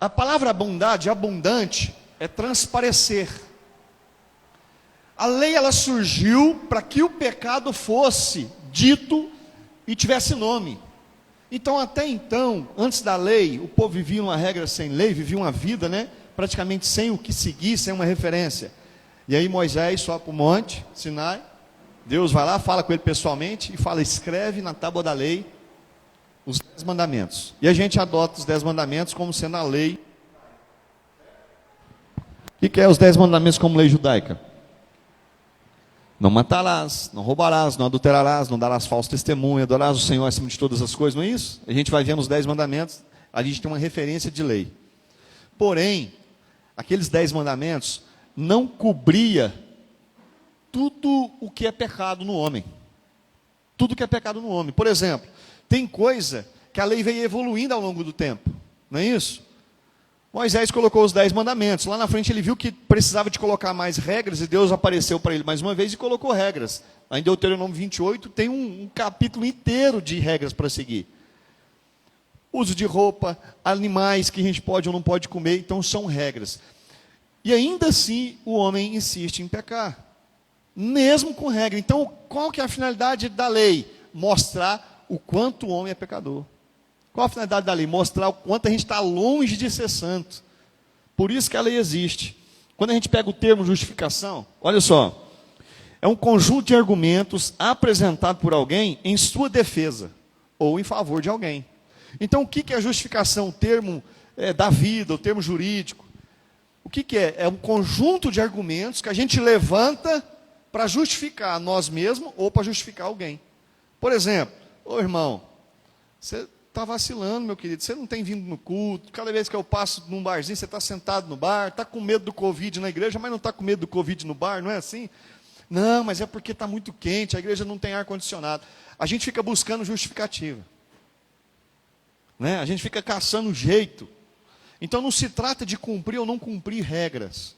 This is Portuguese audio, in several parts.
A palavra bondade, abundante, é transparecer. A lei ela surgiu para que o pecado fosse dito e tivesse nome. Então, até então, antes da lei, o povo vivia uma regra sem lei, vivia uma vida, praticamente sem o que seguir, sem uma referência. E aí Moisés sobe para o monte, Sinai, Deus vai lá, fala com ele pessoalmente e fala, escreve na tábua da lei os 10 mandamentos. E a gente adota os 10 mandamentos como sendo a lei. O que é os 10 mandamentos como lei judaica? Não matarás, não roubarás, não adulterarás, não darás falso testemunho, adorarás o Senhor acima de todas as coisas, não é isso? A gente vai vendo os 10 mandamentos, a gente tem uma referência de lei. Porém, aqueles 10 mandamentos não cobria tudo o que é pecado no homem. Tudo que é pecado no homem. Por exemplo, tem coisa que a lei veio evoluindo ao longo do tempo, não é isso? Moisés colocou os 10 mandamentos. Lá na frente ele viu que precisava de colocar mais regras, e Deus apareceu para ele mais uma vez e colocou regras. Aí em Deuteronômio 28 tem um capítulo inteiro de regras para seguir. Uso de roupa, animais que a gente pode ou não pode comer, então são regras. E ainda assim o homem insiste em pecar, mesmo com regra. Então qual que é a finalidade da lei? Mostrar o quanto o homem é pecador. Qual a finalidade da lei? Mostrar o quanto a gente está longe de ser santo. Por isso que a lei existe. Quando a gente pega o termo justificação, olha só, é um conjunto de argumentos apresentado por alguém em sua defesa, ou em favor de alguém. Então o que é justificação? O termo da vida, o termo jurídico. O que é? É um conjunto de argumentos que a gente levanta para justificar nós mesmos ou para justificar alguém. Por exemplo, ô irmão, você está vacilando, meu querido, você não tem vindo no culto, cada vez que eu passo num barzinho, você está sentado no bar, está com medo do Covid na igreja, mas não está com medo do Covid no bar, não é assim? Não, mas é porque está muito quente, a igreja não tem ar-condicionado. A gente fica buscando justificativa. A gente fica caçando jeito. Então não se trata de cumprir ou não cumprir regras.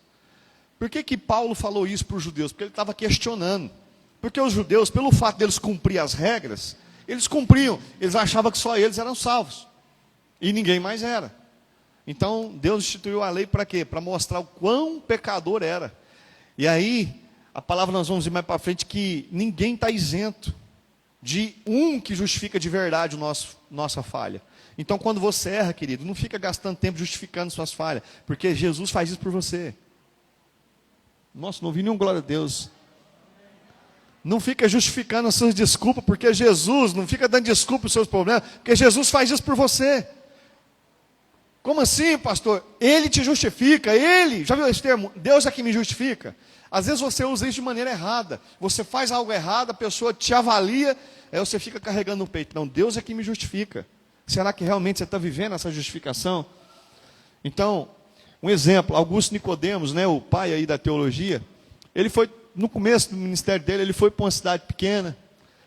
Por que Paulo falou isso para os judeus? Porque ele estava questionando. Porque os judeus, pelo fato deles cumprir as regras, eles cumpriam, eles achavam que só eles eram salvos, e ninguém mais era. Então, Deus instituiu a lei para quê? Para mostrar o quão pecador era. E aí, a palavra nós vamos ver mais para frente, que ninguém está isento de um que justifica de verdade nossa falha. Então, quando você erra, querido, não fica gastando tempo justificando suas falhas, porque Jesus faz isso por você. Nossa, não ouvi nenhum glória a Deus. Não fica justificando as suas desculpas, porque Jesus, não fica dando desculpa para os seus problemas, porque Jesus faz isso por você. Como assim, pastor? Ele te justifica, ele, já viu esse termo? Deus é que me justifica. Às vezes você usa isso de maneira errada, você faz algo errado, a pessoa te avalia, aí você fica carregando no peito. Não, Deus é que me justifica. Será que realmente você está vivendo essa justificação? Então, um exemplo, Augusto Nicodemos, o pai aí da teologia, ele foi, no começo do ministério dele, ele foi para uma cidade pequena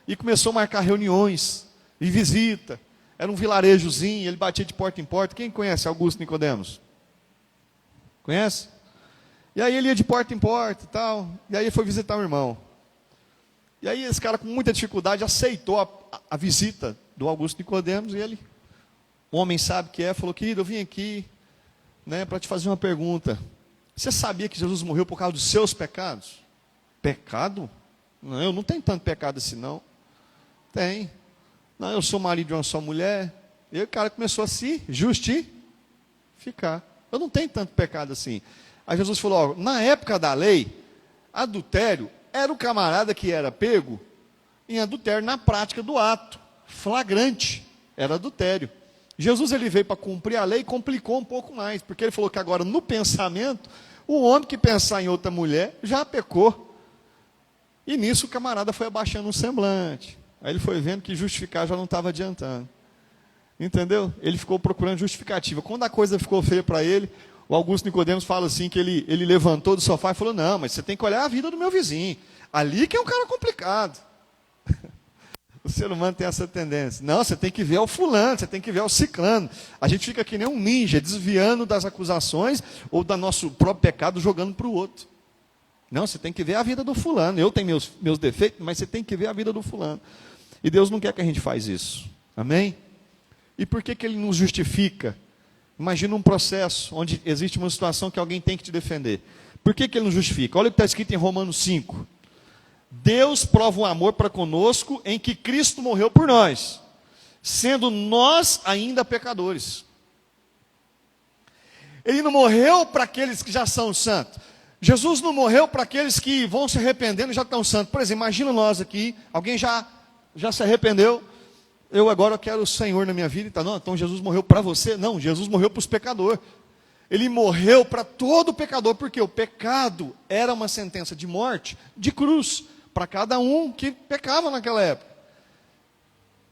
e começou a marcar reuniões e visita. Era um vilarejozinho, ele batia de porta em porta. Quem conhece Augusto Nicodemos? Conhece? E aí ele ia de porta em porta e tal. E aí ele foi visitar um irmão. E aí esse cara com muita dificuldade aceitou a visita do Augusto Nicodemos. E ele, um homem sábio que falou, querido, eu vim aqui para te fazer uma pergunta. Você sabia que Jesus morreu por causa dos seus pecados? Pecado? Não, eu não tenho tanto pecado assim, não. Tem. Não, eu sou marido de uma só mulher. E aí o cara começou a se justificar. Eu não tenho tanto pecado assim. Aí Jesus falou, na época da lei, adultério era o camarada que era pego em adultério na prática do ato. Flagrante. Era adultério. Jesus ele veio para cumprir a lei e complicou um pouco mais. Porque ele falou que agora no pensamento, o homem que pensar em outra mulher já pecou. E nisso o camarada foi abaixando um semblante. Aí ele foi vendo que justificar já não estava adiantando. Entendeu? Ele ficou procurando justificativa. Quando a coisa ficou feia para ele, o Augusto Nicodemos fala assim, que ele levantou do sofá e falou, não, mas você tem que olhar a vida do meu vizinho. Ali que é um cara complicado. O ser humano tem essa tendência. Não, você tem que ver o fulano, você tem que ver o ciclano. A gente fica que nem um ninja, desviando das acusações ou do nosso próprio pecado, jogando para o outro. Não, você tem que ver a vida do fulano. Eu tenho meus defeitos, mas você tem que ver a vida do fulano. E Deus não quer que a gente faça isso. Amém? E por que ele nos justifica? Imagina um processo onde existe uma situação que alguém tem que te defender. Por que ele não justifica? Olha o que está escrito em Romanos 5. Deus prova o amor para conosco em que Cristo morreu por nós, sendo nós ainda pecadores. Ele não morreu para aqueles que já são santos. Jesus não morreu para aqueles que vão se arrependendo e já estão santos. Por exemplo, imagina nós aqui, alguém já se arrependeu, eu agora quero o Senhor na minha vida, então, não, então Jesus morreu para você? Não, Jesus morreu para os pecadores. Ele morreu para todo pecador, porque o pecado era uma sentença de morte, de cruz, para cada um que pecava naquela época.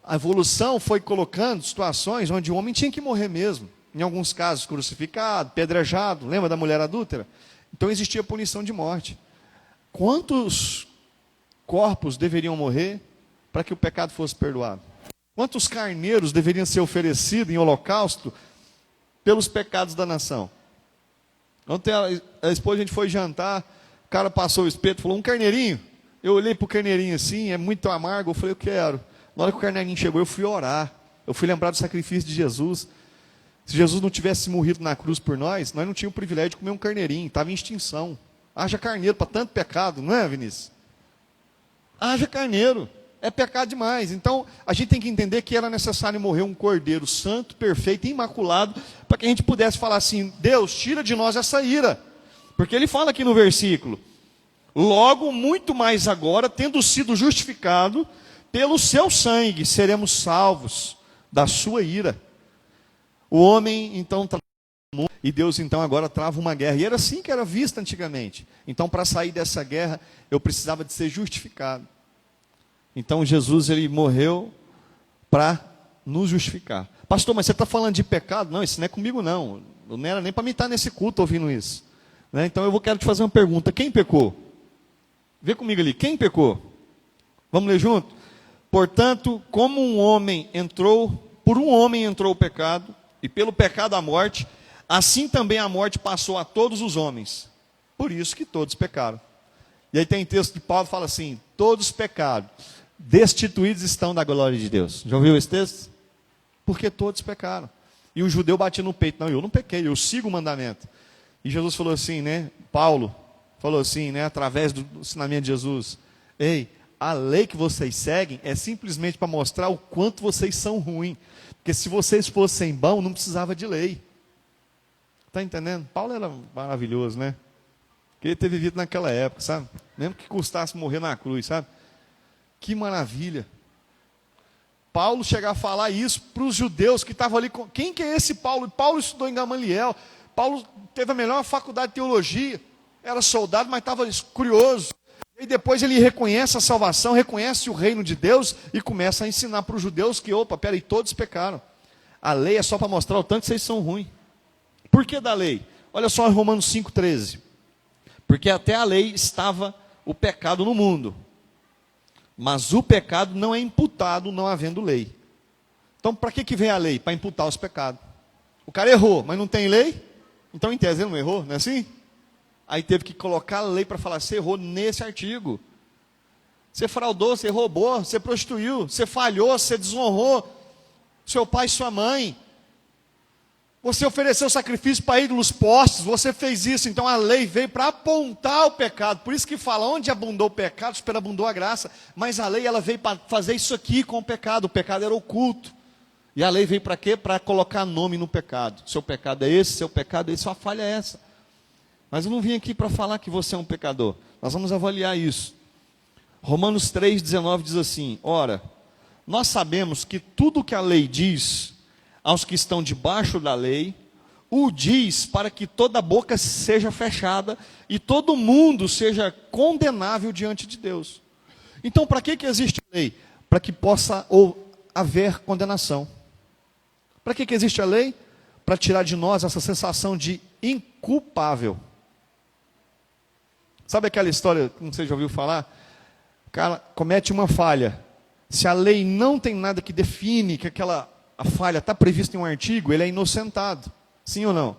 A evolução foi colocando situações onde o homem tinha que morrer mesmo. Em alguns casos, crucificado, pedrejado, lembra da mulher adúltera? Então existia punição de morte. Quantos corpos deveriam morrer para que o pecado fosse perdoado? Quantos carneiros deveriam ser oferecidos em holocausto pelos pecados da nação? Ontem a esposa, a gente foi jantar, o cara passou o espeto, falou, um carneirinho. Eu olhei para o carneirinho assim, é muito amargo, eu falei, eu quero. Na hora que o carneirinho chegou, eu fui orar. Eu fui lembrar do sacrifício de Jesus. Se Jesus não tivesse morrido na cruz por nós não tínhamos o privilégio de comer um carneirinho, estava em extinção. Haja carneiro para tanto pecado, não é, Vinícius? Haja carneiro, é pecado demais. Então, a gente tem que entender que era necessário morrer um cordeiro santo, perfeito, imaculado, para que a gente pudesse falar assim, Deus, tira de nós essa ira. Porque ele fala aqui no versículo, logo, muito mais agora, tendo sido justificado, pelo seu sangue, seremos salvos da sua ira. O homem, então, e Deus, então, agora trava uma guerra. E era assim que era vista antigamente. Então, para sair dessa guerra, eu precisava de ser justificado. Então, Jesus, ele morreu para nos justificar. Pastor, mas você está falando de pecado? Não, isso não é comigo, não. Não era nem para mim estar nesse culto ouvindo isso. Né? Então, eu quero te fazer uma pergunta. Quem pecou? Vê comigo ali. Quem pecou? Vamos ler junto? Portanto, como por um homem entrou o pecado, e pelo pecado a morte, assim também a morte passou a todos os homens. Por isso que todos pecaram. E aí tem texto de Paulo que fala assim, todos pecaram, destituídos estão da glória de Deus. Já ouviu esse texto? Porque todos pecaram. E o judeu batia no peito, não, eu não pequei, eu sigo o mandamento. E Jesus falou assim, né, Paulo falou assim, né, através do ensinamento de Jesus, ei, a lei que vocês seguem é simplesmente para mostrar o quanto vocês são ruins. Porque se vocês fossem bons, não precisava de lei. Está entendendo? Paulo era maravilhoso, né? Porque ele ter vivido naquela época, sabe? Mesmo que custasse morrer na cruz, sabe? Que maravilha. Paulo chegar a falar isso para os judeus que estavam ali. Quem que é esse Paulo? Paulo estudou em Gamaliel. Paulo teve a melhor faculdade de teologia. Era soldado, mas estava curioso. E depois ele reconhece a salvação, reconhece o reino de Deus e começa a ensinar para os judeus que, opa, peraí, todos pecaram. A lei é só para mostrar o tanto que vocês são ruins. Por que da lei? Olha só em Romanos 5,13. Porque até a lei estava o pecado no mundo. Mas o pecado não é imputado não havendo lei. Então, para que vem a lei? Para imputar os pecados. O cara errou, mas não tem lei? Então, em tese, ele não errou, não é assim? Aí teve que colocar a lei para falar, você errou nesse artigo. Você fraudou, você roubou, você prostituiu, você falhou, você desonrou seu pai e sua mãe. Você ofereceu sacrifício para ídolos postos, você fez isso. Então a lei veio para apontar o pecado. Por isso que fala, onde abundou o pecado, superabundou a graça. Mas a lei ela veio para fazer isso aqui com o pecado. O pecado era oculto. E a lei veio para quê? Para colocar nome no pecado. Seu pecado é esse, seu pecado é esse, sua falha é essa. Mas eu não vim aqui para falar que você é um pecador. Nós vamos avaliar isso. Romanos 3,19 diz assim, ora, nós sabemos que tudo que a lei diz aos que estão debaixo da lei, o diz para que toda boca seja fechada e todo mundo seja condenável diante de Deus. Então, para que existe lei? Para que possa haver condenação. Para que existe a lei? Para tirar de nós essa sensação de inculpável. Sabe aquela história, como você já ouviu falar? O cara comete uma falha. Se a lei não tem nada que define que a falha está prevista em um artigo, ele é inocentado. Sim ou não?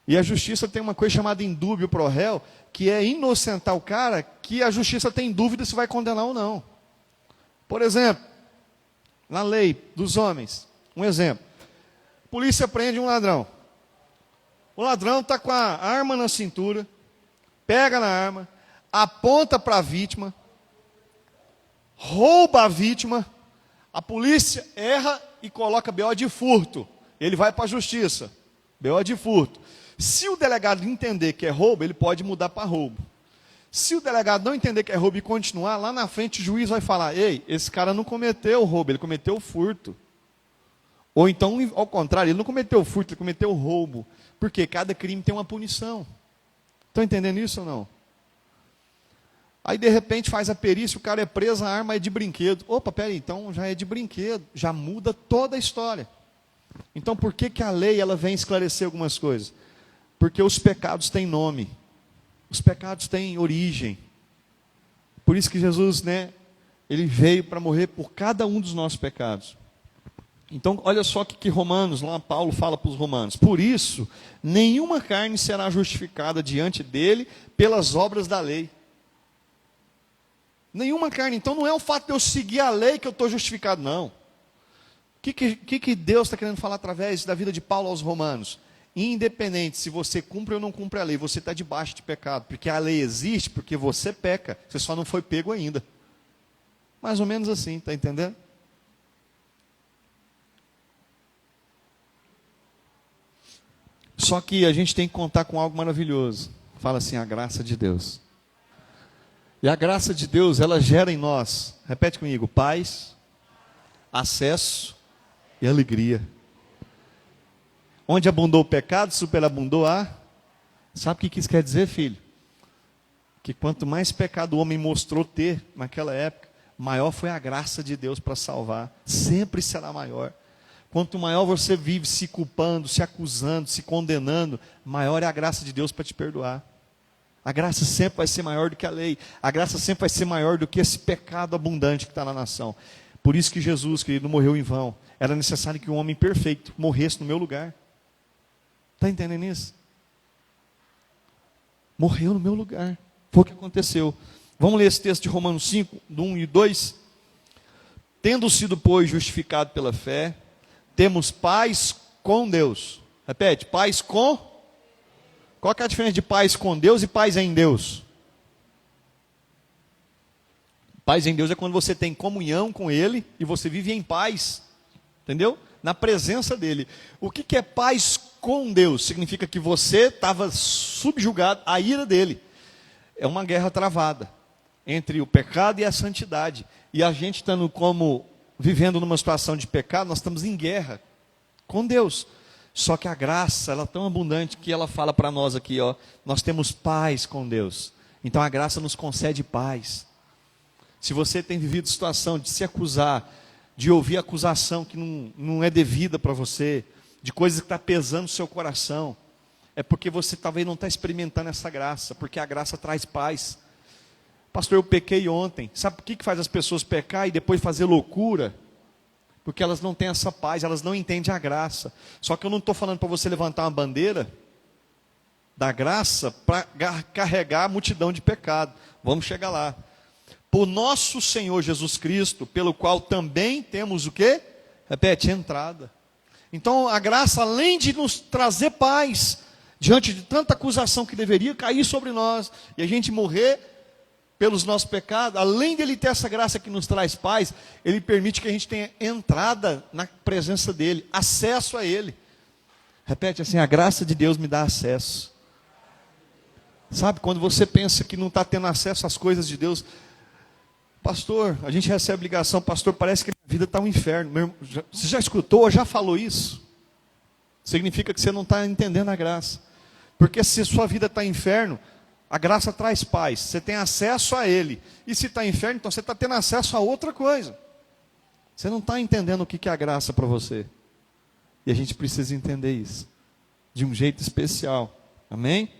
E a justiça tem uma coisa chamada indúbio pro réu, que é inocentar o cara que a justiça tem dúvida se vai condenar ou não. Por exemplo, na lei dos homens, um exemplo. A polícia prende um ladrão. O ladrão está com a arma na cintura, pega na arma, aponta para a vítima, rouba a vítima, a polícia erra e coloca BO de furto. Ele vai para a justiça, BO de furto. Se o delegado entender que é roubo, ele pode mudar para roubo. Se o delegado não entender que é roubo e continuar, lá na frente o juiz vai falar: ei, esse cara não cometeu o roubo, ele cometeu o furto. Ou então, ao contrário, ele não cometeu o furto, ele cometeu o roubo. Porque cada crime tem uma punição. Estão entendendo isso ou não? Aí de repente faz a perícia, o cara é preso, a arma é de brinquedo. Opa, peraí, então já é de brinquedo, já muda toda a história. Então por que a lei ela vem esclarecer algumas coisas? Porque os pecados têm nome. Os pecados têm origem. Por isso que Jesus, ele veio para morrer por cada um dos nossos pecados. Então, olha só o que Romanos, lá Paulo fala para os romanos. Por isso, nenhuma carne será justificada diante dele pelas obras da lei. Nenhuma carne. Então, não é o fato de eu seguir a lei que eu estou justificado, não. O que Deus está querendo falar através da vida de Paulo aos romanos? Independente se você cumpre ou não cumpre a lei, você está debaixo de pecado. Porque a lei existe porque você peca. Você só não foi pego ainda. Mais ou menos assim, está entendendo? Só que a gente tem que contar com algo maravilhoso. Fala assim, a graça de Deus. E a graça de Deus, ela gera em nós, repete comigo, paz, acesso e alegria. Onde abundou o pecado, superabundou a... Sabe o que isso quer dizer, filho? Que quanto mais pecado o homem mostrou ter naquela época, maior foi a graça de Deus para salvar. Sempre será maior. Quanto maior você vive se culpando, se acusando, se condenando, maior é a graça de Deus para te perdoar. A graça sempre vai ser maior do que a lei. A graça sempre vai ser maior do que esse pecado abundante que está na nação. Por isso que Jesus, querido, morreu em vão. Era necessário que um homem perfeito morresse no meu lugar. Está entendendo isso? Morreu no meu lugar. Foi o que aconteceu. Vamos ler esse texto de Romanos 5, do 1 e 2. Tendo sido, pois, justificado pela fé, temos paz com Deus. Repete, paz com... Qual que é a diferença de paz com Deus e paz em Deus? Paz em Deus é quando você tem comunhão com Ele e você vive em paz. Entendeu? Na presença dEle. O que é paz com Deus? Significa que você estava subjugado à ira dEle. É uma guerra travada entre o pecado e a santidade. E a gente estando vivendo numa situação de pecado, nós estamos em guerra com Deus. Só que a graça, ela é tão abundante que ela fala para nós aqui, nós temos paz com Deus. Então a graça nos concede paz. Se você tem vivido situação de se acusar, de ouvir acusação que não é devida para você, de coisas que está pesando no seu coração, é porque você talvez não está experimentando essa graça, porque a graça traz paz. Pastor, eu pequei ontem. Sabe por que faz as pessoas pecar e depois fazer loucura? Porque elas não têm essa paz, elas não entendem a graça. Só que eu não estou falando para você levantar uma bandeira da graça para carregar a multidão de pecado. Vamos chegar lá. Por nosso Senhor Jesus Cristo, pelo qual também temos o quê? Repete, entrada. Então a graça, além de nos trazer paz, diante de tanta acusação que deveria cair sobre nós, e a gente morrer pelos nossos pecados, além dele ter essa graça que nos traz paz, ele permite que a gente tenha entrada na presença dele, acesso a ele. Repete assim, a graça de Deus me dá acesso. Sabe, quando você pensa que não está tendo acesso às coisas de Deus, pastor, a gente recebe ligação, pastor, parece que a minha vida está um inferno. Você já escutou ou já falou isso? Significa que você não está entendendo a graça. Porque se a sua vida está inferno, a graça traz paz, você tem acesso a Ele. E se está inferno, então você está tendo acesso a outra coisa. Você não está entendendo o que é a graça para você. E a gente precisa entender isso, de um jeito especial. Amém?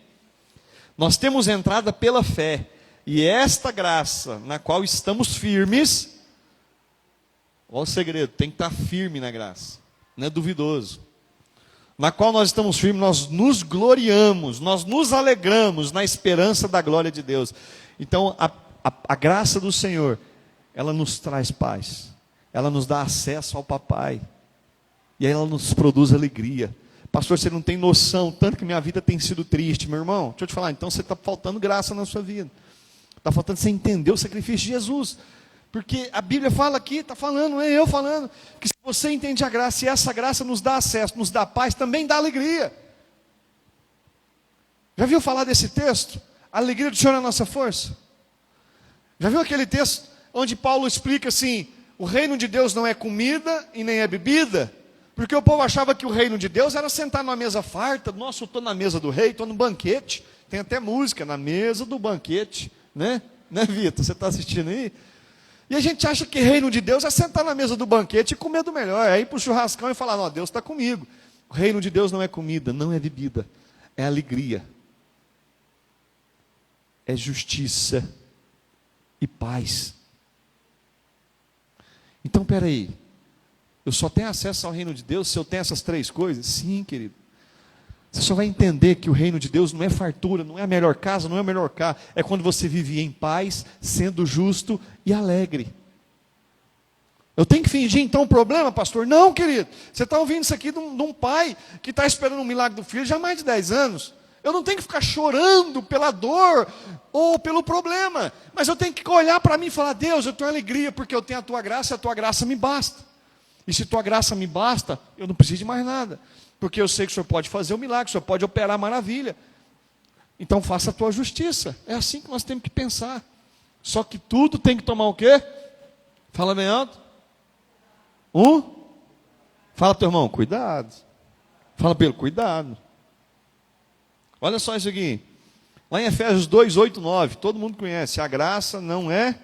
Nós temos entrada pela fé. E esta graça, na qual estamos firmes, olha o segredo, tem que estar firme na graça. Não é duvidoso. Na qual nós estamos firmes, nós nos gloriamos, nós nos alegramos na esperança da glória de Deus. Então, a graça do Senhor, ela nos traz paz, ela nos dá acesso ao papai, e ela nos produz alegria, Pastor, você não tem noção, tanto que minha vida tem sido triste. Meu irmão, deixa eu te falar, então você está faltando graça na sua vida. Está faltando você entender o sacrifício de Jesus. Porque a Bíblia fala aqui, está falando, não é eu falando, que se você entende a graça, e essa graça nos dá acesso, nos dá paz, também dá alegria. Já viu falar desse texto? A alegria do Senhor é a nossa força. Já viu aquele texto onde Paulo explica assim, o reino de Deus não é comida e nem é bebida? Porque o povo achava que o reino de Deus era sentar numa mesa farta. Nossa, eu estou na mesa do rei, estou no banquete. Tem até música, na mesa do banquete. Né, Vitor? Você está assistindo aí? E a gente acha que reino de Deus é sentar na mesa do banquete e comer do melhor. É ir para o churrascão e falar, não, Deus está comigo. O reino de Deus não é comida, não é bebida. É alegria. É justiça e paz. Então, peraí. Eu só tenho acesso ao reino de Deus se eu tenho essas três coisas? Sim, querido. Você só vai entender que o reino de Deus não é fartura, não é a melhor casa, não é o melhor carro. É quando você vive em paz, sendo justo e alegre. Eu tenho que fingir então um problema, pastor? Não, querido. Você está ouvindo isso aqui de um pai que está esperando um milagre do filho já há mais de 10 anos. Eu não tenho que ficar chorando pela dor ou pelo problema. Mas eu tenho que olhar para mim e falar, Deus, eu tenho alegria porque eu tenho a tua graça e a tua graça me basta. E se tua graça me basta, eu não preciso de mais nada. Porque eu sei que o Senhor pode fazer o milagre, o Senhor pode operar a maravilha. Então faça a tua justiça. É assim que nós temos que pensar. Só que tudo tem que tomar o quê? Fala bem alto. Fala teu irmão, cuidado. Fala pelo cuidado. Olha só isso aqui. Lá em Efésios 2, 8, 9. Todo mundo conhece. A graça não é...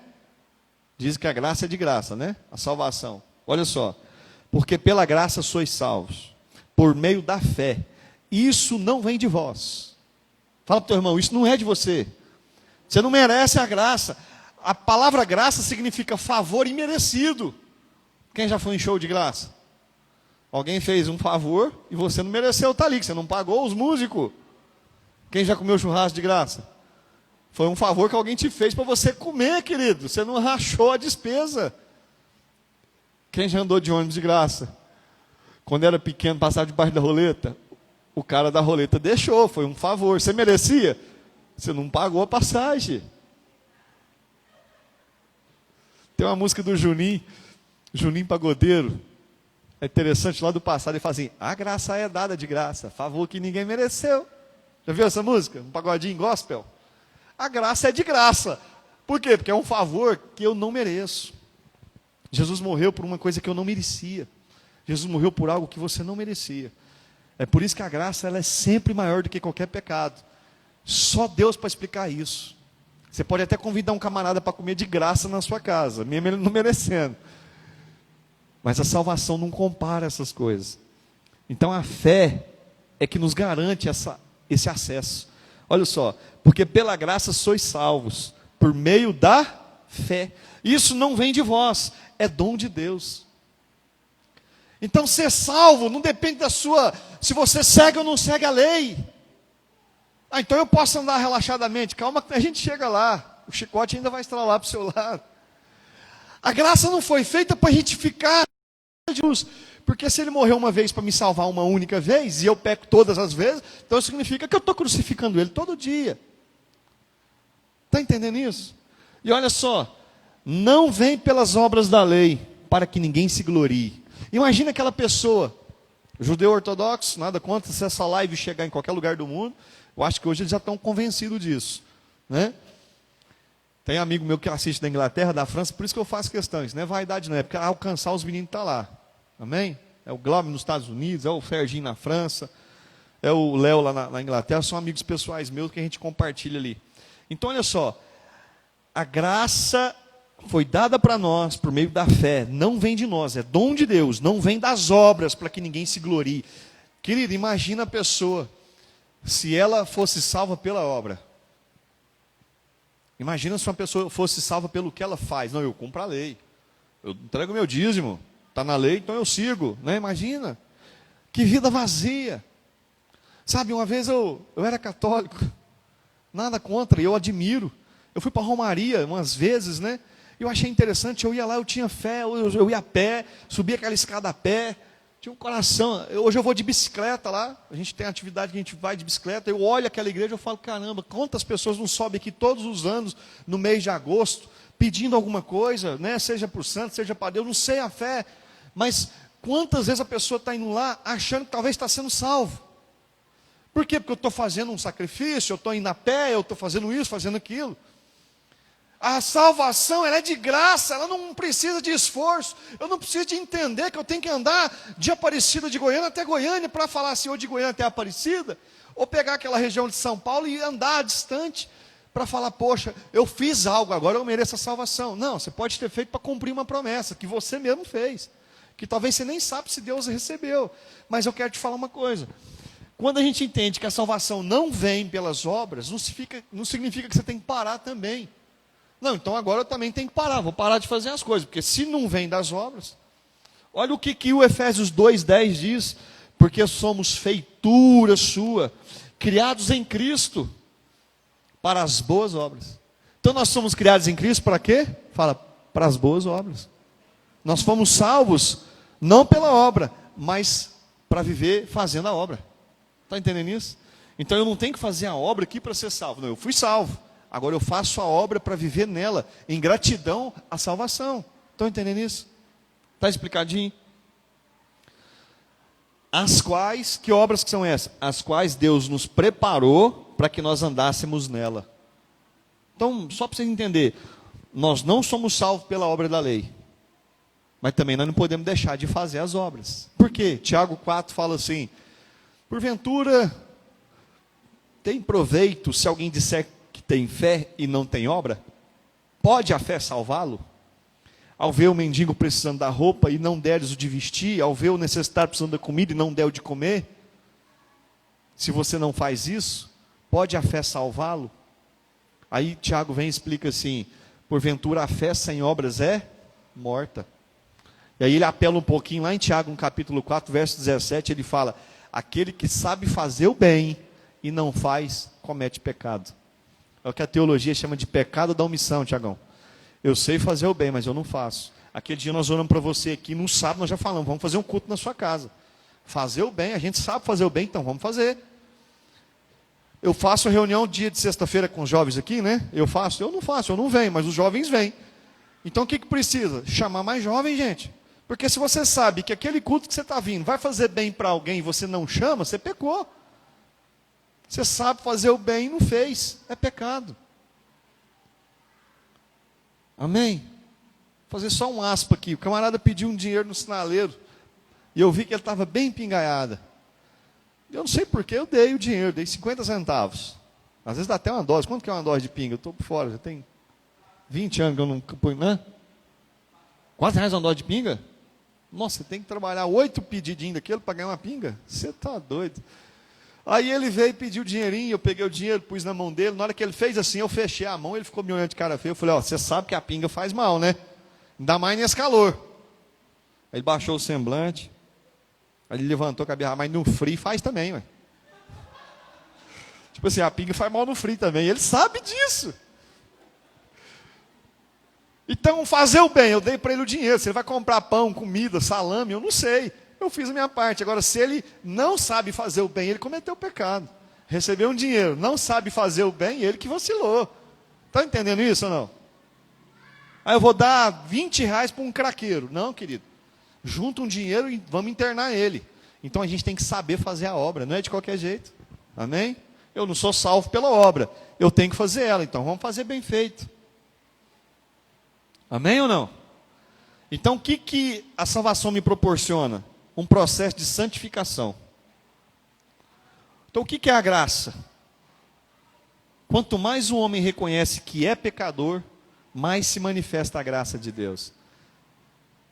Diz que a graça é de graça, né? A salvação. Olha só. Porque pela graça sois salvos, por meio da fé. Isso não vem de vós. Fala para o teu irmão, isso não é de você. Você não merece a graça. A palavra graça significa favor imerecido. Quem já foi em show de graça? Alguém fez um favor e você não mereceu estar ali, que você não pagou os músicos. Quem já comeu churrasco de graça? Foi um favor que alguém te fez para você comer, querido. Você não rachou a despesa. Quem já andou de ônibus de graça? Quando era pequeno, passava debaixo da roleta. O cara da roleta deixou, foi um favor. Você merecia? Você não pagou a passagem. Tem uma música do Juninho Pagodeiro. É interessante, lá do passado, ele fala assim, a graça é dada de graça, favor que ninguém mereceu. Já viu essa música? Um pagodinho gospel? A graça é de graça. Por quê? Porque é um favor que eu não mereço. Jesus morreu por uma coisa que eu não merecia. Jesus morreu por algo que você não merecia. É por isso que a graça ela é sempre maior do que qualquer pecado. Só Deus para explicar isso. Você pode até convidar um camarada para comer de graça na sua casa, mesmo ele não merecendo. Mas a salvação não compara essas coisas. Então a fé é que nos garante esse acesso. Olha só, porque pela graça sois salvos, por meio da fé. Isso não vem de vós, é dom de Deus. Então ser salvo não depende da se você segue ou não segue a lei. Então eu posso andar relaxadamente, calma que a gente chega lá, o chicote ainda vai estralar para o seu lado. A graça não foi feita para a gente ficar de Jesus, porque se ele morreu uma vez para me salvar uma única vez, e eu peco todas as vezes, então significa que eu estou crucificando ele todo dia. Está entendendo isso? E olha só, não vem pelas obras da lei, para que ninguém se glorie. Imagina aquela pessoa, judeu ortodoxo, nada contra se essa live chegar em qualquer lugar do mundo, eu acho que hoje eles já estão convencidos disso, né? Tem amigo meu que assiste da Inglaterra, da França, por isso que eu faço questão, isso não é vaidade não, é porque alcançar os meninos está lá, amém? É o Glauber nos Estados Unidos, é o Serginho na França, é o Léo lá na Inglaterra, são amigos pessoais meus que a gente compartilha ali. Então olha só, a graça foi dada para nós por meio da fé, não vem de nós, é dom de Deus, não vem das obras para que ninguém se glorie. Querido, imagina a pessoa, se ela fosse salva pela obra. Imagina se uma pessoa fosse salva pelo que ela faz. Não, eu cumpro a lei, eu entrego meu dízimo, está na lei, então eu sigo, né? Imagina, que vida vazia. Sabe, uma vez eu era católico, nada contra, eu admiro. Eu fui para a Romaria umas vezes, né? Eu achei interessante, eu ia lá, eu tinha fé, eu ia a pé, subia aquela escada a pé, Tinha um coração. Hoje eu vou de bicicleta lá, a gente tem atividade que a gente vai de bicicleta, eu olho aquela igreja e falo, caramba, quantas pessoas não sobem aqui todos os anos, no mês de agosto, pedindo alguma coisa, né? Seja para o santo, seja para Deus, não sei a fé, mas quantas vezes a pessoa está indo lá achando que talvez está sendo salvo. Por quê? Porque eu estou fazendo um sacrifício, eu estou indo a pé, eu estou fazendo isso, fazendo aquilo. A salvação, ela é de graça, ela não precisa de esforço. Eu não preciso de entender que eu tenho que andar de Aparecida de Goiânia até Goiânia para falar assim, ou de Goiânia até Aparecida, ou pegar aquela região de São Paulo e andar distante para falar, poxa, eu fiz algo, agora eu mereço a salvação. Não, você pode ter feito para cumprir uma promessa que você mesmo fez, que talvez você nem sabe se Deus recebeu. Mas eu quero te falar uma coisa. Quando a gente entende que a salvação não vem pelas obras, não significa que você tem que parar também. Não, então agora eu também tenho que parar, vou parar de fazer as coisas, porque se não vem das obras, olha o que o Efésios 2:10 diz, porque somos feitura sua, criados em Cristo, para as boas obras. Então nós somos criados em Cristo para quê? Fala, para as boas obras. Nós fomos salvos, não pela obra, mas para viver fazendo a obra. Está entendendo isso? Então eu não tenho que fazer a obra aqui para ser salvo. Não, eu fui salvo. Agora eu faço a obra para viver nela, em gratidão à salvação. Estão entendendo isso? Está explicadinho? As quais, que obras que são essas? As quais Deus nos preparou para que nós andássemos nela. Então, só para você entender, nós não somos salvos pela obra da lei. Mas também nós não podemos deixar de fazer as obras. Por quê? Tiago 4 fala assim, porventura, tem proveito se alguém disser que tem fé e não tem obra? Pode a fé salvá-lo? Ao ver o mendigo precisando da roupa e não deres o de vestir, ao ver o necessitado precisando da comida e não der o de comer, se você não faz isso, pode a fé salvá-lo? Aí Tiago vem e explica assim, porventura a fé sem obras é morta. E aí ele apela um pouquinho lá em Tiago, no capítulo 4, verso 17, ele fala, aquele que sabe fazer o bem e não faz, comete pecado. É o que a teologia chama de pecado da omissão, Tiagão. Eu sei fazer o bem, mas eu não faço. Aquele dia nós oramos para você aqui, no sábado nós já falamos, vamos fazer um culto na sua casa. Fazer o bem, a gente sabe fazer o bem, então vamos fazer. Eu faço reunião dia de sexta-feira com os jovens aqui, né? Eu não faço, eu não venho, mas os jovens vêm. Então o que precisa? Chamar mais jovens, gente. Porque se você sabe que aquele culto que você está vindo vai fazer bem para alguém e você não chama, você pecou. Você sabe fazer o bem e não fez. É pecado. Amém? Vou fazer só um aspa aqui. O camarada pediu um dinheiro no sinaleiro. E eu vi que ele estava bem pingaiada. Eu não sei porquê, eu dei o dinheiro. Dei 50 centavos. Às vezes dá até uma dose. Quanto que é uma dose de pinga? Eu estou por fora. Já tem 20 anos que eu não ponho, né? R$4 uma dose de pinga? Nossa, você tem que trabalhar 8 pedidinhos daquele para ganhar uma pinga? Você está doido. Aí ele veio e pediu o dinheirinho, eu peguei o dinheiro, pus na mão dele. Na hora que ele fez assim, eu fechei a mão, ele ficou me olhando de cara feia. Eu falei, ó, você sabe que a pinga faz mal, né? Ainda mais nesse calor. Aí ele baixou o semblante. Aí ele levantou a cabeça, mas no frio faz também, ué. Tipo assim, a pinga faz mal no frio também. Ele sabe disso. Então, fazer o bem, eu dei para ele o dinheiro. Se ele vai comprar pão, comida, salame, eu não sei. Eu fiz a minha parte. Agora, se ele não sabe fazer o bem, ele cometeu o pecado. Recebeu um dinheiro, não sabe fazer o bem, ele que vacilou. Está entendendo isso ou não? Aí eu vou dar R$20 para um craqueiro. Não, querido. Junta um dinheiro e vamos internar ele. Então, a gente tem que saber fazer a obra, não é de qualquer jeito. Amém? Eu não sou salvo pela obra. Eu tenho que fazer ela, então vamos fazer bem feito. Amém ou não? Então, o que a salvação me proporciona? Um processo de santificação. Então, o que é a graça? Quanto mais o homem reconhece que é pecador, mais se manifesta a graça de Deus.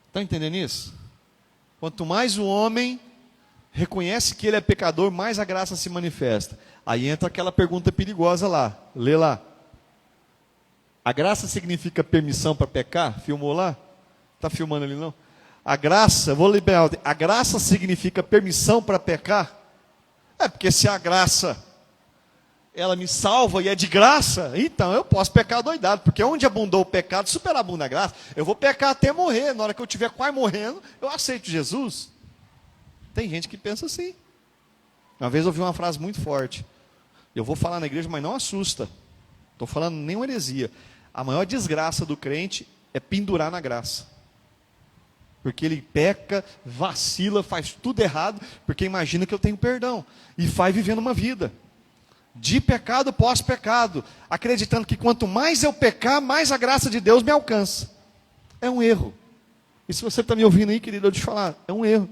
Está entendendo isso? Quanto mais o homem reconhece que ele é pecador, mais a graça se manifesta. Aí entra aquela pergunta perigosa lá. Lê lá. A graça significa permissão para pecar? Filmou lá? Está filmando ali não? A graça, vou liberar. A graça significa permissão para pecar? É porque se a graça, ela me salva e é de graça, então eu posso pecar doidado. Porque onde abundou o pecado, superabunda a graça. Eu vou pecar até morrer. Na hora que eu estiver quase morrendo, eu aceito Jesus. Tem gente que pensa assim. Uma vez eu ouvi uma frase muito forte. Eu vou falar na igreja, mas não assusta. Estou falando nenhuma heresia. A maior desgraça do crente é pendurar na graça. Porque ele peca, vacila, faz tudo errado, porque imagina que eu tenho perdão. E vai vivendo uma vida de pecado pós-pecado, acreditando que quanto mais eu pecar, mais a graça de Deus me alcança. É um erro. E se você está me ouvindo aí, querido, eu te falar, é um erro.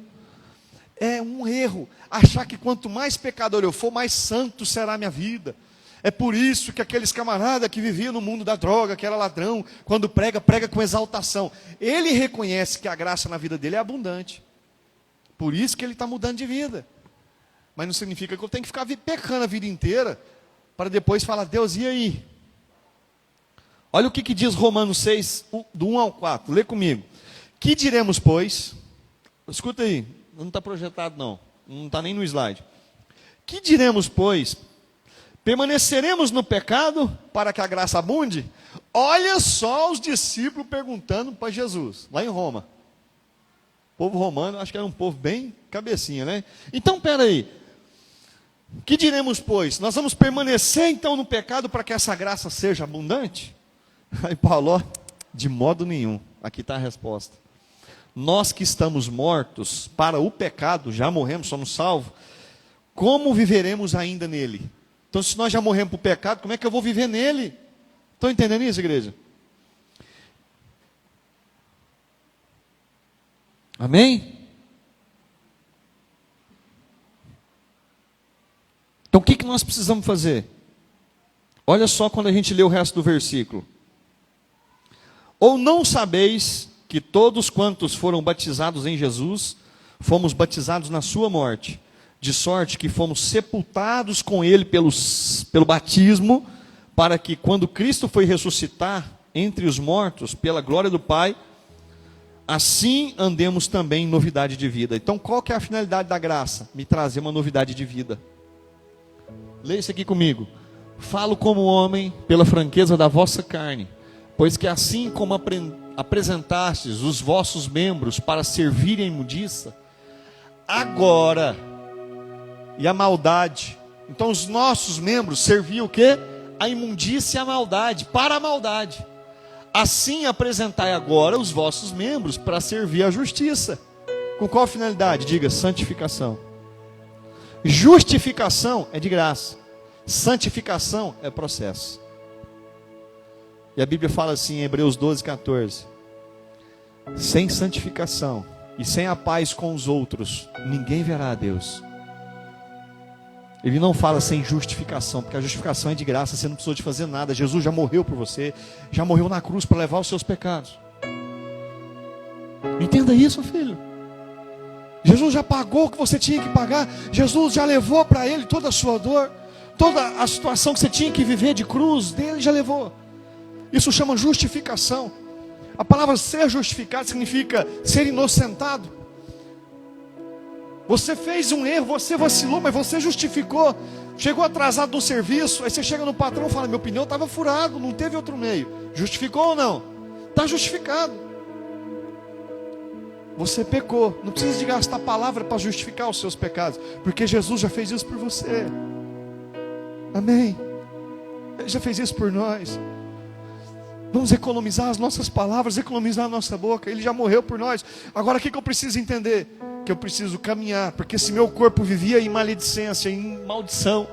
É um erro achar que quanto mais pecador eu for, mais santo será a minha vida. É por isso que aqueles camaradas que viviam no mundo da droga, que era ladrão, quando prega, prega com exaltação. Ele reconhece que a graça na vida dele é abundante. Por isso que ele está mudando de vida. Mas não significa que eu tenho que ficar pecando a vida inteira, para depois falar, Deus, e aí? Olha o que diz Romanos 6, do 1 ao 4, lê comigo. Que diremos, pois? Escuta aí, não está projetado não está nem no slide. Que diremos, pois? Permaneceremos no pecado para que a graça abunde? Olha só os discípulos perguntando para Jesus, lá em Roma. O povo romano, acho que era um povo bem cabecinha, né? Então, espera aí. Que diremos, pois? Nós vamos permanecer então no pecado para que essa graça seja abundante? Aí Paulo, ó, de modo nenhum. Aqui está a resposta. Nós que estamos mortos para o pecado, já morremos, somos salvos, como viveremos ainda nele? Então, se nós já morremos para o pecado, como é que eu vou viver nele? Estão entendendo isso, igreja? Amém? Então, o que nós precisamos fazer? Olha só quando a gente lê o resto do versículo. Ou não sabeis que todos quantos foram batizados em Jesus, fomos batizados na sua morte, de sorte que fomos sepultados com ele pelo batismo, para que quando Cristo foi ressuscitar entre os mortos, pela glória do Pai, assim andemos também em novidade de vida. Então qual que é a finalidade da graça? Me trazer uma novidade de vida. Leia isso aqui comigo. Falo como homem pela franqueza da vossa carne, pois que assim como apresentastes os vossos membros para servirem a imundiça, agora, e a maldade, então os nossos membros serviam o quê? A imundícia e a maldade, para a maldade. Assim apresentai agora os vossos membros para servir a justiça. Com qual finalidade? Diga, santificação. Justificação é de graça, santificação é processo. E a Bíblia fala assim em Hebreus 12, 14: sem santificação e sem a paz com os outros, ninguém verá a Deus. Ele não fala sem justificação, porque a justificação é de graça, você não precisou de fazer nada. Jesus já morreu por você, já morreu na cruz para levar os seus pecados. Entenda isso, filho. Jesus já pagou o que você tinha que pagar. Jesus já levou para ele toda a sua dor, toda a situação que você tinha que viver de cruz, dele já levou. Isso chama justificação. A palavra ser justificado significa ser inocentado. Você fez um erro, você vacilou, mas você justificou. Chegou atrasado no serviço, aí você chega no patrão e fala, meu pneu estava furado, não teve outro meio. Justificou ou não? Está justificado. Você pecou, não precisa de gastar palavra para justificar os seus pecados, porque Jesus já fez isso por você. Amém? Ele já fez isso por nós. Vamos economizar as nossas palavras, economizar a nossa boca. Ele já morreu por nós. Agora o que eu preciso entender? Que eu preciso caminhar, porque se meu corpo vivia em maledicência, em maldição,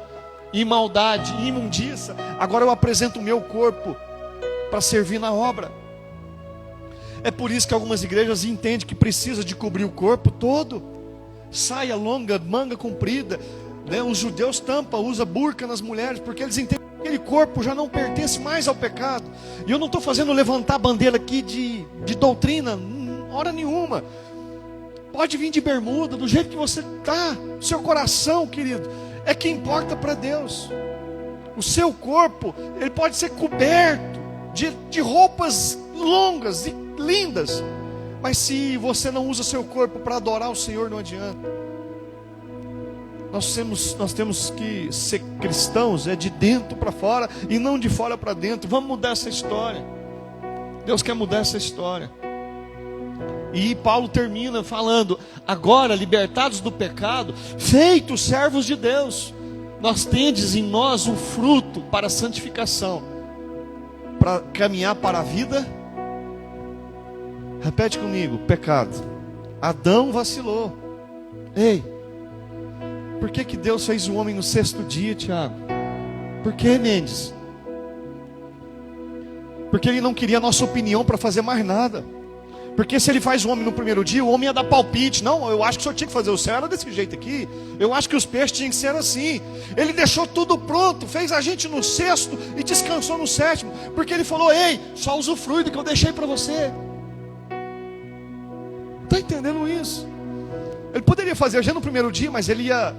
em maldade, em imundiça, agora eu apresento o meu corpo para servir na obra. É por isso que algumas igrejas entendem que precisa de cobrir o corpo todo, saia longa, manga comprida, né? Os judeus usam burca nas mulheres, porque eles entendem que aquele corpo já não pertence mais ao pecado. E eu não estou fazendo levantar a bandeira aqui de doutrina, hora nenhuma. Pode vir de bermuda, do jeito que você está. Seu coração, querido, é que importa para Deus. O seu corpo, ele pode ser coberto de roupas longas e lindas, mas se você não usa seu corpo para adorar o Senhor, não adianta. Nós temos que ser cristãos, de dentro para fora e não de fora para dentro. Vamos mudar essa história. Deus quer mudar essa história. E Paulo termina falando: agora, libertados do pecado, feitos servos de Deus, nós tendes em nós um fruto para a santificação, para caminhar para a vida. Repete comigo: pecado. Adão vacilou. Ei, por que Deus fez o homem no 6º dia, Tiago? Por que, Mendes? Porque Ele não queria a nossa opinião para fazer mais nada. Porque se Ele faz o homem no 1º dia, o homem ia dar palpite. Não, eu acho que o senhor tinha que fazer o céu era desse jeito aqui. Eu acho que os peixes tinham que ser assim. Ele deixou tudo pronto, fez a gente no 6º e descansou no 7º. Porque Ele falou: ei, só usufrui do que eu deixei para você. Está entendendo isso? Ele poderia fazer já no 1º dia, mas Ele ia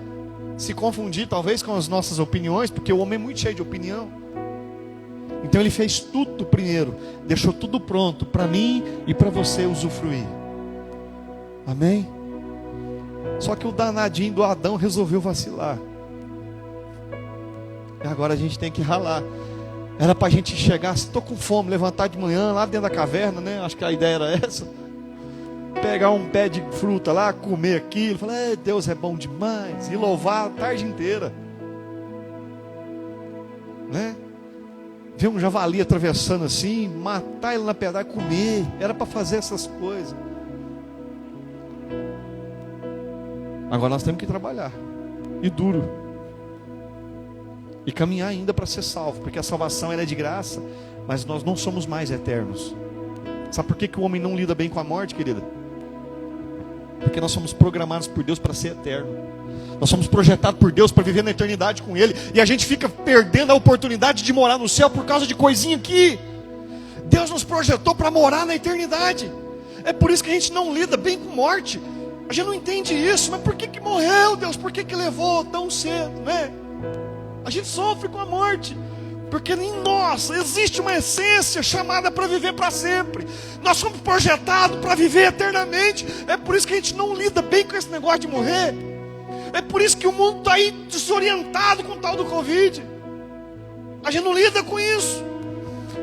se confundir talvez com as nossas opiniões, porque o homem é muito cheio de opinião. Então Ele fez tudo primeiro, deixou tudo pronto para mim e para você usufruir. Amém? Só que o danadinho do Adão resolveu vacilar. E agora a gente tem que ralar. Era para a gente chegar, se estou com fome, levantar de manhã lá dentro da caverna, né? Acho que a ideia era essa. Pegar um pé de fruta lá, comer aquilo, falar: Deus é bom demais, e louvar a tarde inteira, né? Ver um javali atravessando assim, matar ele na pedrada, comer. Era para fazer essas coisas. Agora nós temos que trabalhar, e duro, e caminhar ainda para ser salvo, porque a salvação ela é de graça, mas nós não somos mais eternos. Sabe por que o homem não lida bem com a morte, querida? Porque nós somos programados por Deus para ser eterno. Nós somos projetados por Deus para viver na eternidade com Ele. E a gente fica perdendo a oportunidade de morar no céu por causa de coisinha aqui. Deus nos projetou para morar na eternidade. É por isso que a gente não lida bem com morte. A gente não entende isso. Mas por que morreu, Deus? Por que levou tão cedo, né? A gente sofre com a morte, porque em nós existe uma essência chamada para viver para sempre. Nós somos projetados para viver eternamente. É por isso que a gente não lida bem com esse negócio de morrer. É por isso que o mundo está aí desorientado com o tal do Covid. A gente não lida com isso.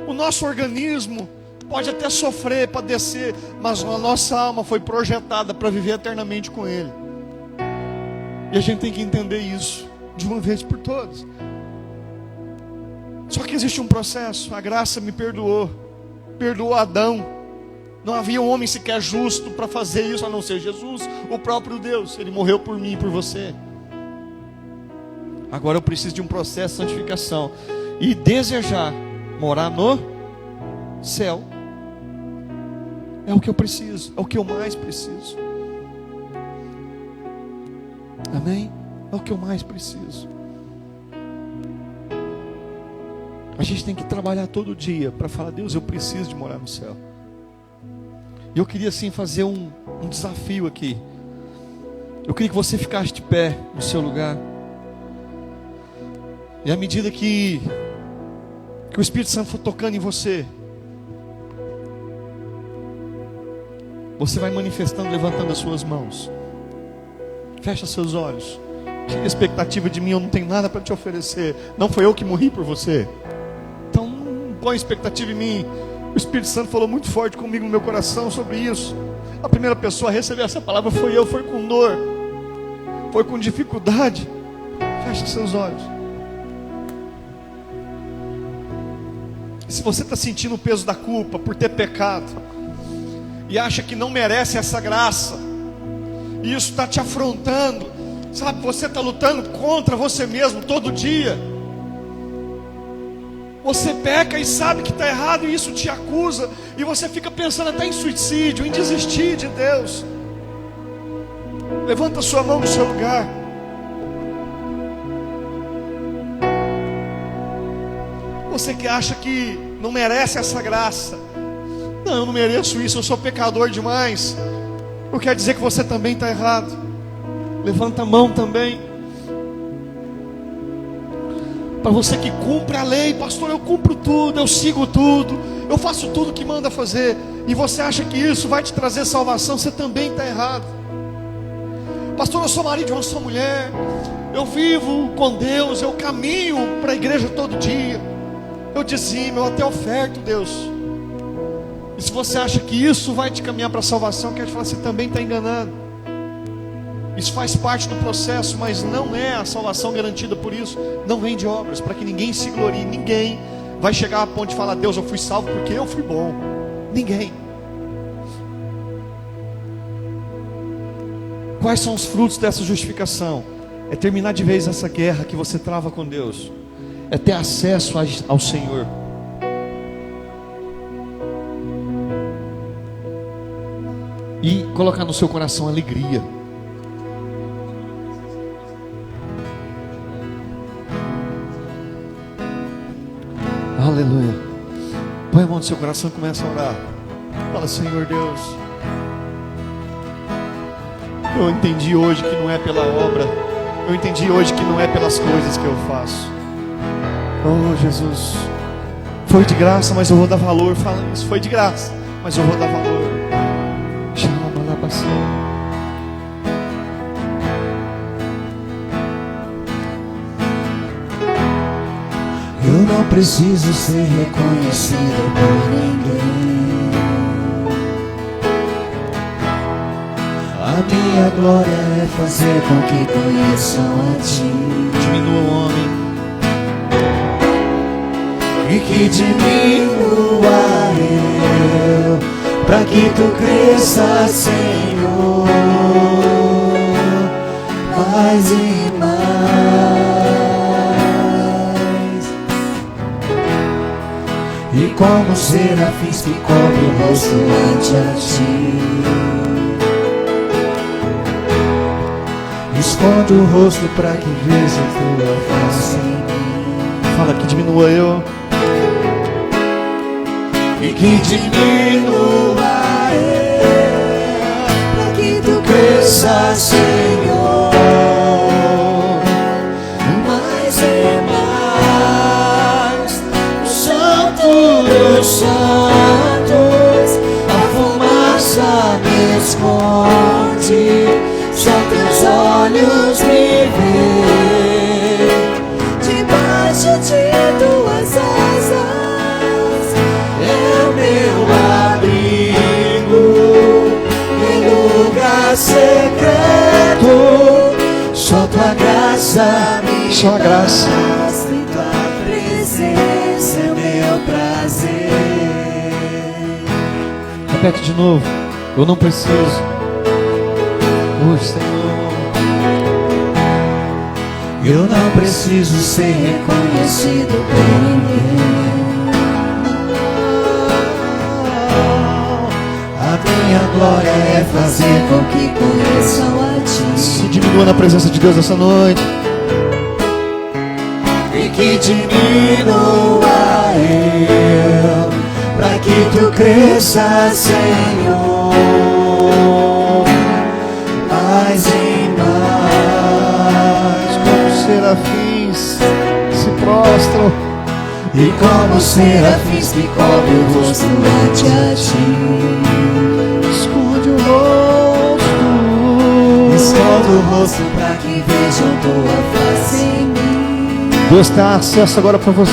O nosso organismo pode até sofrer, padecer, mas a nossa alma foi projetada para viver eternamente com Ele. E a gente tem que entender isso de uma vez por todas. Só que existe um processo. A graça me perdoou, perdoou Adão. Não havia um homem sequer justo para fazer isso, a não ser Jesus, o próprio Deus. Ele morreu por mim e por você. Agora eu preciso de um processo de santificação e desejar morar no céu. É o que eu preciso, é o que eu mais preciso. Amém? É o que eu mais preciso. A gente tem que trabalhar todo dia para falar: Deus, eu preciso de morar no céu. E eu queria assim fazer um desafio aqui. Eu queria que você ficasse de pé no seu lugar. E à medida que o Espírito Santo for tocando em você, você vai manifestando, levantando as suas mãos. Fecha seus olhos. Que expectativa de mim, eu não tenho nada para te oferecer. Não foi eu que morri por você. Então não põe expectativa em mim. O Espírito Santo falou muito forte comigo no meu coração sobre isso. A primeira pessoa a receber essa palavra foi eu. Foi com dor, foi com dificuldade. Feche seus olhos. Se você está sentindo o peso da culpa por ter pecado e acha que não merece essa graça, e isso está te afrontando, sabe, você está lutando contra você mesmo todo dia. Você peca e sabe que está errado, e isso te acusa, e você fica pensando até em suicídio, em desistir de Deus. Levanta sua mão no seu lugar. Você que acha que não merece essa graça: não, eu não mereço isso, eu sou pecador demais. Não quer dizer que você também está errado. Levanta a mão também. Para você que cumpre a lei: pastor, eu cumpro tudo, eu sigo tudo, eu faço tudo que manda fazer, e você acha que isso vai te trazer salvação, você também está errado. Pastor, eu sou marido de uma só mulher, eu vivo com Deus, eu caminho para a igreja todo dia, eu dizimo, eu até oferto, Deus. E se você acha que isso vai te caminhar para a salvação, eu quero te falar, você também está enganado. Isso faz parte do processo, mas não é a salvação garantida por isso. Não vem de obras, para que ninguém se glorie. Ninguém vai chegar a ponto de falar: Deus, eu fui salvo porque eu fui bom. Ninguém. Quais são os frutos dessa justificação? É terminar de vez essa guerra que você trava com Deus. É ter acesso ao Senhor. E colocar no seu coração alegria. Aleluia. Põe a mão no seu coração e começa a orar. Fala: Senhor Deus, eu entendi hoje que não é pela obra. Eu entendi hoje que não é pelas coisas que eu faço. Oh Jesus, foi de graça, mas eu vou dar valor. Fala isso, foi de graça, mas eu vou dar valor. Eu não preciso ser reconhecido por ninguém. A minha glória é fazer com que conheçam a Ti. Diminua o homem E que diminua eu, pra que Tu cresças, Senhor, mais e mais. E como serafins que cobre o rosto ante a Ti, esconde o rosto pra que veja Tua face em mim. Fala que diminua eu. E que diminua eu, pra que Tu cresças, Senhor, mais e mais. O Santo dos Santos, a fumaça me esconde, só Teus olhos me veem. Debaixo de Tuas asas é o meu abrigo, em lugar secreto. Só Tua graça me Só a graça. basta, e Tua presença é meu prazer. Repete de novo. Eu não preciso. Oh Senhor, Eu não preciso ser reconhecido por ninguém. A minha glória é fazer com que conheçam a Ti. se diminua na presença de Deus essa noite. E que diminua eu, pra que Tu cresças, Senhor, mais e mais. Como serafins se prostram. E como serafins que cobre o rosto ante a Ti, Esconde o rosto. esconde o rosto pra que vejam Tua face em mim. Deus tem acesso agora para você.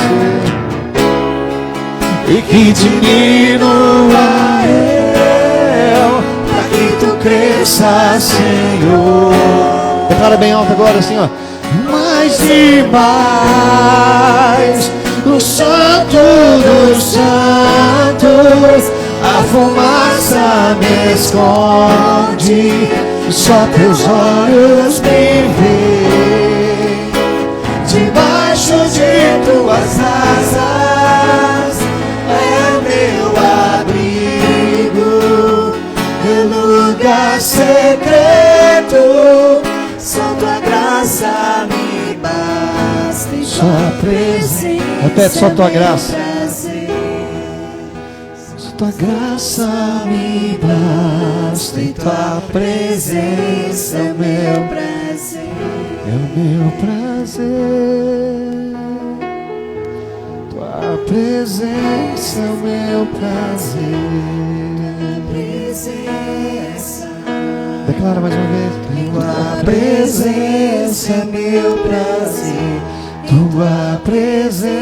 E que diminua eu, pra que Tu cresças, Senhor, Declara bem alto agora assim, ó. mais e mais. O Santo dos Santos, a fumaça me esconde, só Teus olhos me veem. Debaixo de Tuas asas é o meu abrigo, em lugar secreto. Só Tua graça me basta, e Tua presença Repete, só Tua é meu graça. prazer. Só Tua graça me basta, e Tua presença é meu prazer. É o meu prazer. Tua presença é o meu prazer. Presença, Declara mais uma vez. Tua presença é meu prazer. Tua presença.